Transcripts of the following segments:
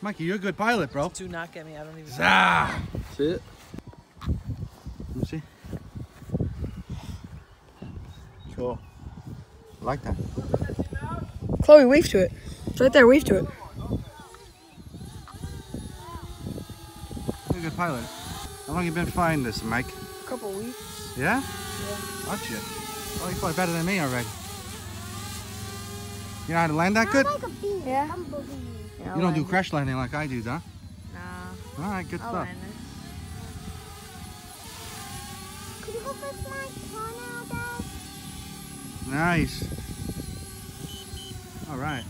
Mikey, you're a good pilot, bro. Do not get me. I don't even. Zah! See it? Let me see. Cool. I like that. Chloe, wave to it. It's right there. Wave to it. You're a good pilot. How long have you been flying this, Mike? A couple weeks. Yeah? Yeah. Aren't you? Oh, you fly better than me already. You know how to land that good? Yeah. You don't do crash landing like I do, huh? Nah. All right, good I'll stuff. land it. Could you go fix my car now, Dad? Nice. All right.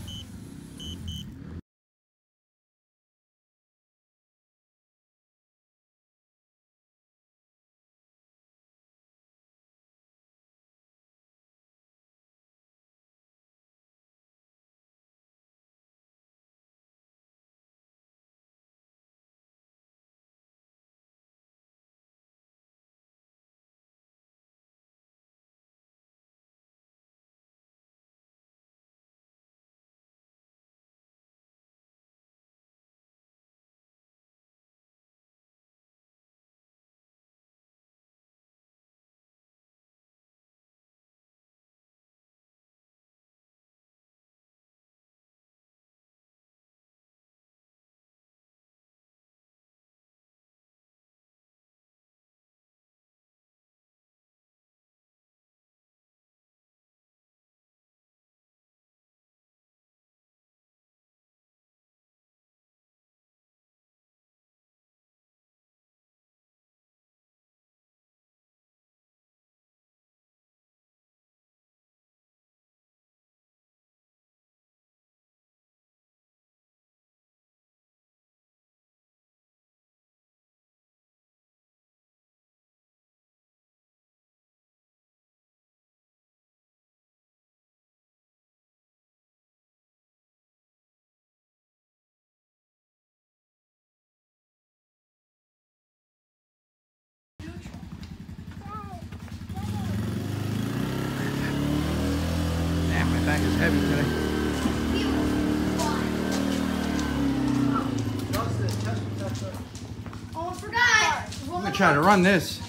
Damn, my bag is heavy today. Oh, I forgot. I'm gonna try to run this.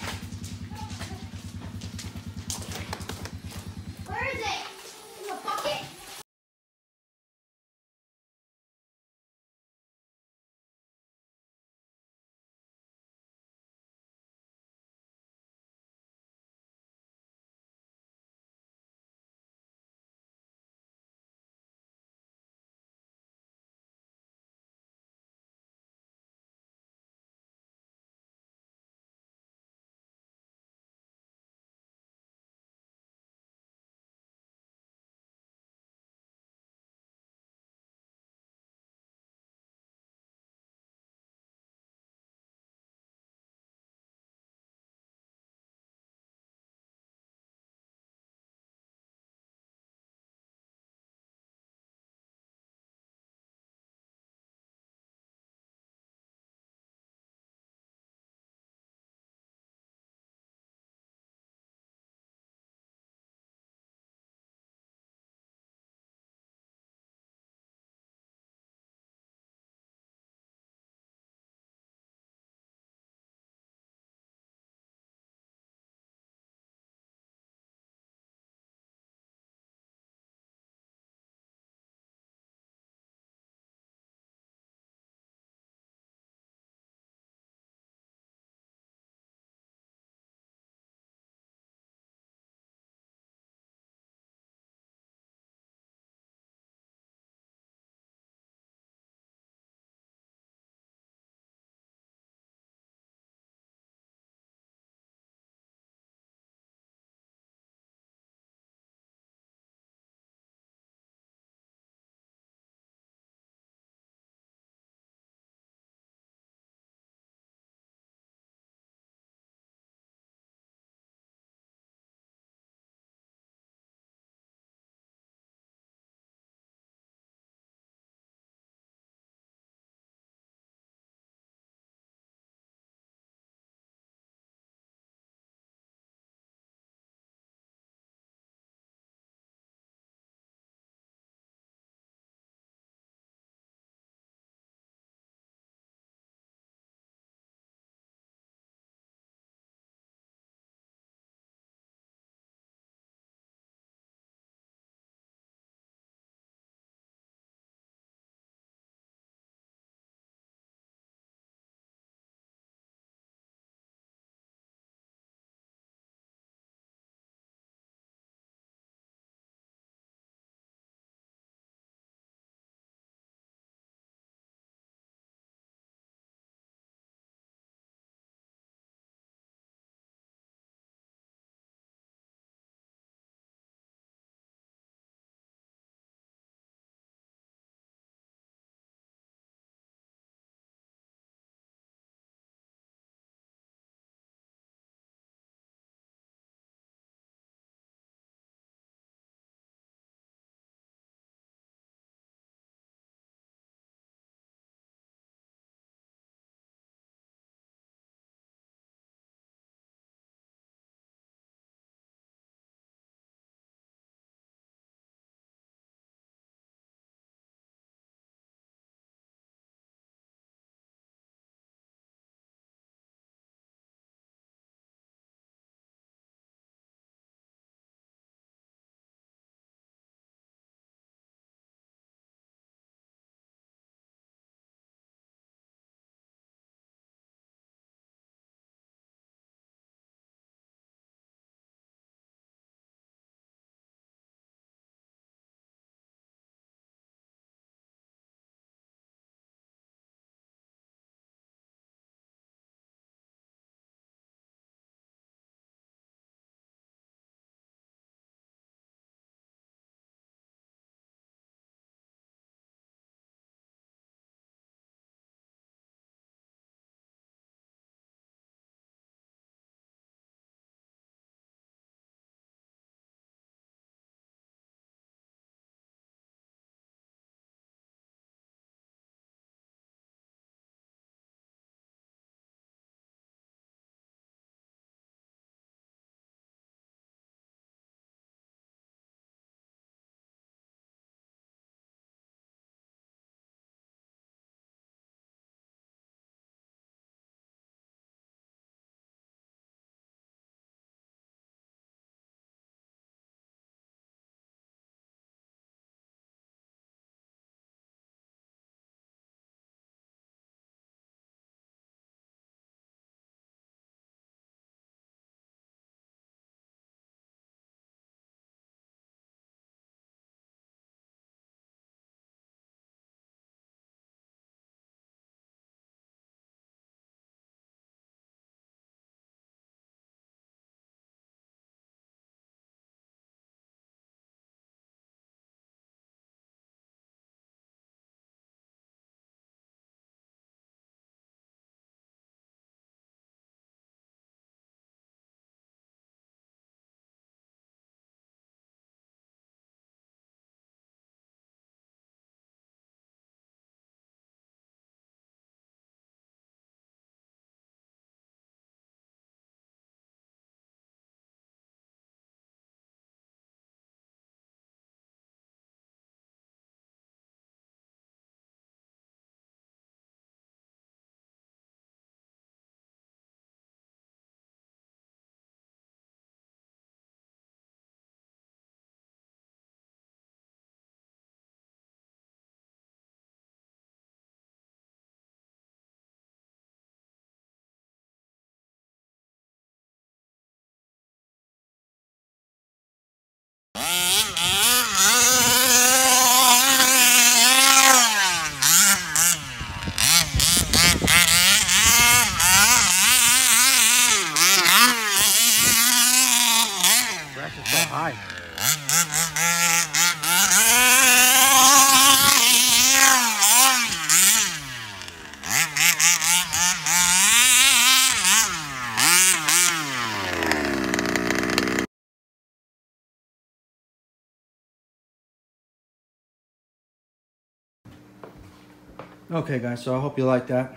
Okay guys, so I hope you like that.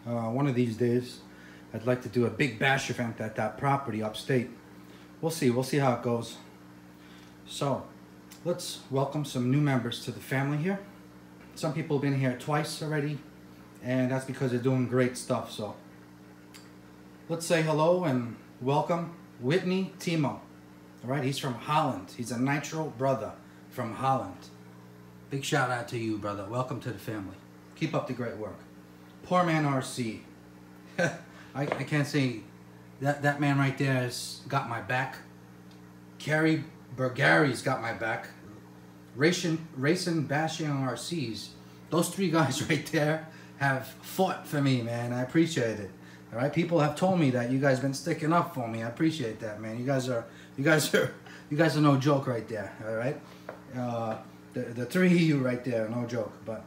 One of these days I'd like to do a big bash event at that property upstate. We'll see how it goes. So let's welcome some new members to the family here. Some people have been here twice already, and that's because they're doing great stuff. So let's say hello and welcome Whitney Timo. All right, he's from Holland. He's a Nitro brother from Holland. Big shout out to you, brother. Welcome to the family. Keep up the great work. Poor Man RC. I can't say that man right there has got my back. Carrie Bergari's got my back. Racing Bashing RCs. Those three guys right there have fought for me, man. I appreciate it. All right, people have told me that you guys been sticking up for me. I appreciate that, man. You guys are no joke right there. All right, the three of you right there, no joke. But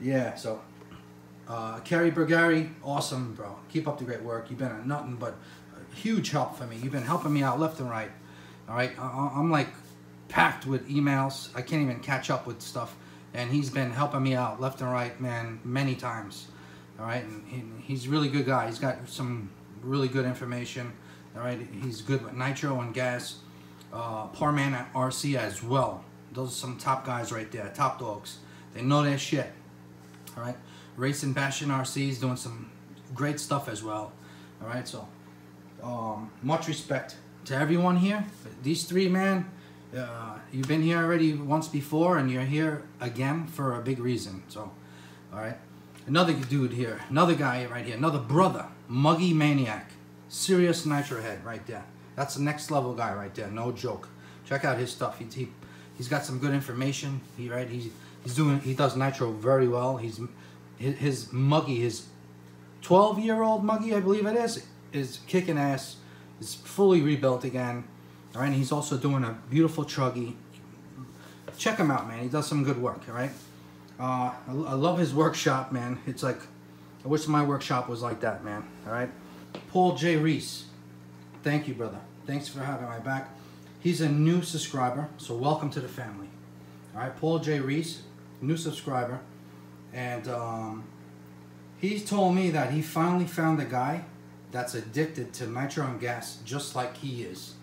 yeah, so Carrie Bergari, awesome, bro. Keep up the great work. You've been a nothing but a huge help for me. You've been helping me out left and right. All right, I'm like packed with emails. I can't even catch up with stuff, and he's been helping me out left and right, man, many times. All right, and he's a really good guy. He's got some really good information. All right, he's good with nitro and gas. Poor Man at RC as well. Those are some top guys right there, top dogs. They know their shit. All right, Racing Bashing RC is doing some great stuff as well. All right, so much respect to everyone here. These three, man, you've been here already once before, and you're here again for a big reason. So, all right. Another dude here, another guy right here, another brother, Muggy Maniac, serious nitro head right there. That's the next level guy right there, no joke. Check out his stuff. He's got some good information. He does nitro very well. His Muggy, his 12-year-old Muggy, I believe it is kicking ass. Is fully rebuilt again. All right, and he's also doing a beautiful chuggy. Check him out, man. He does some good work. All right. I love his workshop, man. It's like, I wish my workshop was like that, man. All right. Paul J. Reese. Thank you, brother. Thanks for having my back. He's a new subscriber, so welcome to the family. All right, Paul J. Reese, new subscriber. And he told me that he finally found a guy that's addicted to nitro and gas just like he is.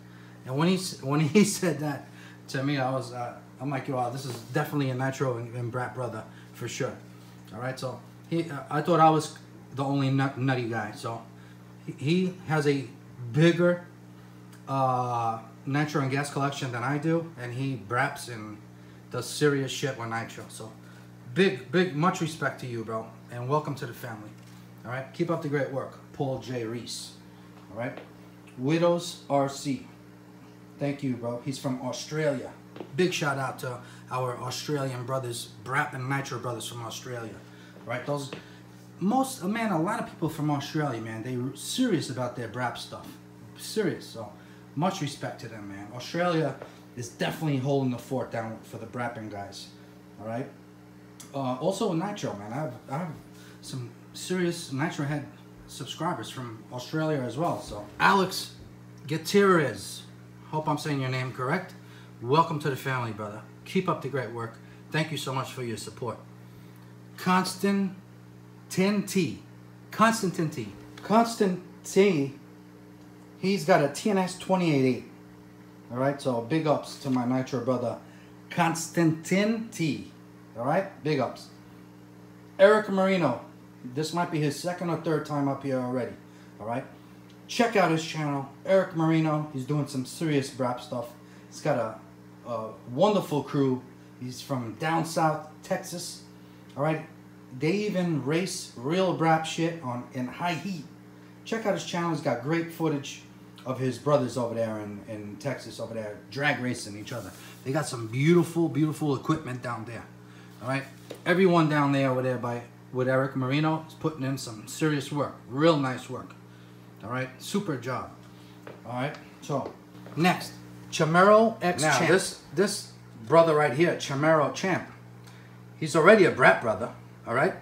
And when he said that to me, I'm like, wow, this is definitely a nitro and brat brother for sure. All right, so I thought I was the only nutty guy. So he has a bigger nitro and gas collection than I do, and he braps and does serious shit with nitro. So much respect to you, bro, and welcome to the family. All right, keep up the great work, Paul J. Reese. All right, Widows RC. Thank you, bro. He's from Australia. Big shout out to our Australian brothers, Brap and Nitro brothers from Australia. Right? A lot of people from Australia, man, they're serious about their Brap stuff. Serious. So much respect to them, man. Australia is definitely holding the fort down for the Brapping guys. All right? Also Nitro, man. I have some serious Nitro head subscribers from Australia as well. So Alex Gutierrez. Hope I'm saying your name correct. Welcome to the family, brother. Keep up the great work. Thank you so much for your support. Constantin T. He's got a TNS 28.8. All right, so big ups to my Nitro brother, Constantin T. All right, big ups. Eric Marino. This might be his second or third time up here already. All right. Check out his channel, Eric Marino. He's doing some serious brap stuff. He's got a wonderful crew. He's from down south Texas. All right, they even race real brap shit in high heat. Check out his channel. He's got great footage of his brothers over there in Texas, over there drag racing each other. They got some beautiful, beautiful equipment down there. All right, everyone down there over there with Eric Marino is putting in some serious work, real nice work. All right, super job. All right, so next, Chamero X Champ. Now this brother right here, Chamero Champ, he's already a brat brother. All right,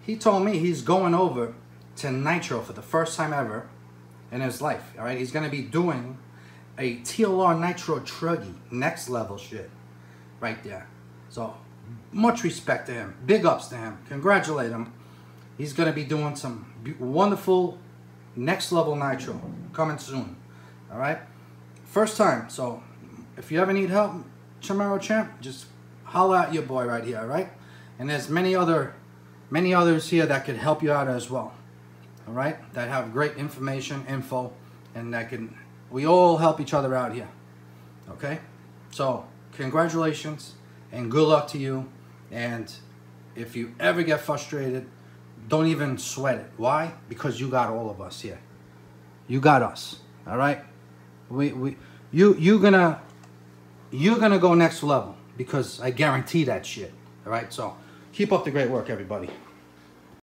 he told me he's going over to Nitro for the first time ever in his life. All right, he's gonna be doing a TLR Nitro Truggy, next level shit, right there. So much respect to him. Big ups to him. Congratulate him. He's going to be doing some wonderful next level nitro coming soon. All right. First time. So if you ever need help, Chamorro Champ, just holler at your boy right here. All right. And there's many others here that could help you out as well. All right. That have great info, and that we all help each other out here. Okay. So congratulations and good luck to you. And if you ever get frustrated, don't even sweat it. Why? Because you got all of us here. You got us. All right. You're gonna go next level, because I guarantee that shit. All right. So keep up the great work, everybody.